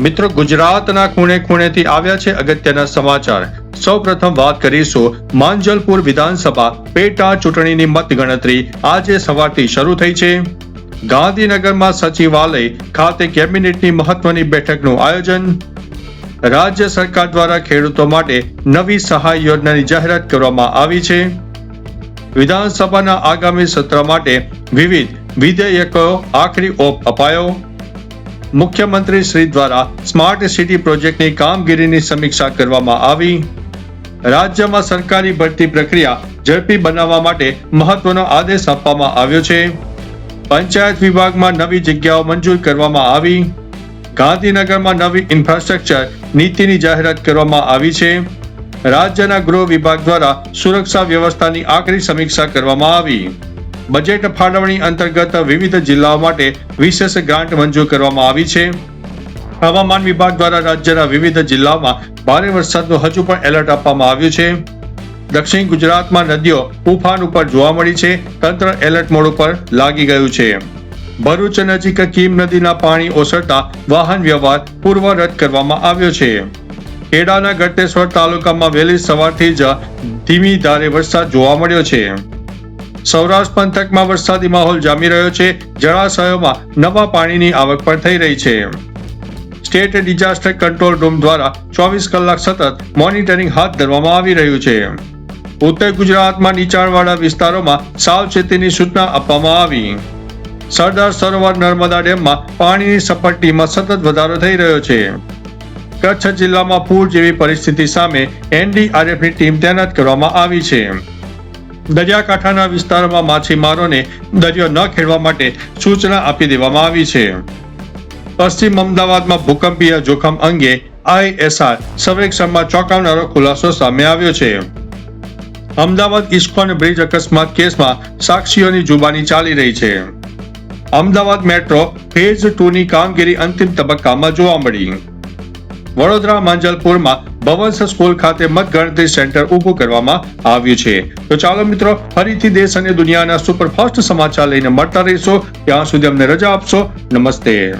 મિત્રો, ગુજરાતના ખૂણે ખૂણેથી આવ્યા છે અગત્યના સમાચાર. સૌપ્રથમ વાત કરીશું માંજલપુર વિધાનસભા પેટા ચૂંટણીની મતગણતરી આજે સવારથી શરૂ થઈ છે. ગાંધીનગરમાં સચિવાલય ખાતે કેબિનેટની મહત્વની બેઠકનું આયોજન. રાજ્ય સરકાર દ્વારા ખેડૂતો માટે નવી સહાય યોજનાની જાહેરાત કરવામાં આવી છે. વિધાનસભાના આગામી સત્ર માટે વિવિધ વિધેયકો આખરી ઓપ અપાયો. મુખ્યમંત્રી શ્રી દ્વારા સ્માર્ટ સિટી પ્રોજેક્ટની કામગીરીની સમીક્ષા કરવામાં આવી. રાજ્યમાં સરકારી ભરતી પ્રક્રિયા ઝડપી બનાવવા માટે મહત્વનો આદેશ આપવામાં આવ્યો છે. પંચાયત વિભાગમાં નવી જગ્યાઓ મંજૂર કરવામાં આવી. ગાંધીનગરમાં નવી ઇન્ફ્રાસ્ટ્રક્ચર નીતિની જાહેરાત કરવામાં આવી છે. રાજ્યના ગૃહ વિભાગ દ્વારા સુરક્ષા વ્યવસ્થાની આખરી સમીક્ષા કરવામાં આવી. બજેટ ફાળવણી અંતર્ગત વિવિધ જિલ્લાઓ માટે વિશેષ ગ્રાન્ટ મંજૂર કરવામાં આવી છે. હવામાન વિભાગ દ્વારા રાજ્યના વિવિધ જિલ્લાઓમાં ભારે વરસાદનું હજુ પણ એલર્ટ આપવામાં આવ્યું છે. દક્ષિણ ગુજરાતમાં નદીઓ ઉફાન ઉપર જોવા મળી છે. તંત્ર એલર્ટ મોડ ઉપર લાગી ગયું છે. ભરૂચ નજીક કીમ નદીના પાણી ઓસરતા વાહન વ્યવહાર પૂર્વ રદ કરવામાં આવ્યો છે. ખેડાના ગળતેશ્વર તાલુકામાં વહેલી સવારથી જ ધીમી ધારે વરસાદ જોવા મળ્યો છે. સૌરાષ્ટ્ર પંથકમાં વરસાદી માહોલ જામી રહ્યો છે. જળાશયોમાં નવા પાણીની આવક પણ થઈ રહી છે. સ્ટેટ ડિઝાસ્ટર કંટ્રોલ રૂમ દ્વારા 24 કલાક સતત મોનિટરિંગ હાથ ધરવામાં આવી રહ્યું છે. ઉત્તર ગુજરાતમાં નીચાણવાળા વિસ્તારોમાં સાવચેતીની સૂચના આપવામાં આવી. સરદાર સરોવર નર્મદા ડેમમાં પાણીની સપાટીમાં સતત વધારો થઈ રહ્યો છે. કચ્છ જિલ્લામાં પૂર જેવી પરિસ્થિતિ સામે એનડીઆરએફની ટીમ તૈનાત કરવામાં આવી છે. દરિયાકાંઠાના વિસ્તારોમાં માછીમારોને દરિયો ન ખેડવા માટે સૂચના આપી દેવામાં આવી છે. પશ્ચિમ અમદાવાદમાં ભૂકંપીય જોખમ અંગે ISR સર્વેક્ષણમાં ચોંકાવનારો ખુલાસો સામે આવ્યો છે. અમદાવાદ ઇસ્કોન બ્રિજ અકસ્માત કેસમાં સાક્ષીઓની જુબાની ચાલી રહી છે. અમદાવાદ મેટ્રો ફેઝ 2 ની કામગીરી અંતિમ તબક્કામાં જોવા મળી. વડોદરા માંજલપુરમાં ભવંસ સ્કૂલ ખાતે મતગણતરી સેન્ટર ઊભું કરવામાં આવ્યું છે. તો ચાલો મિત્રો, ફરીથી દેશ અને દુનિયાના સુપરફાસ્ટ સમાચાર લઈને મળતા રહીશો. ત્યાં સુધી અમને રજા આપશો. નમસ્તે.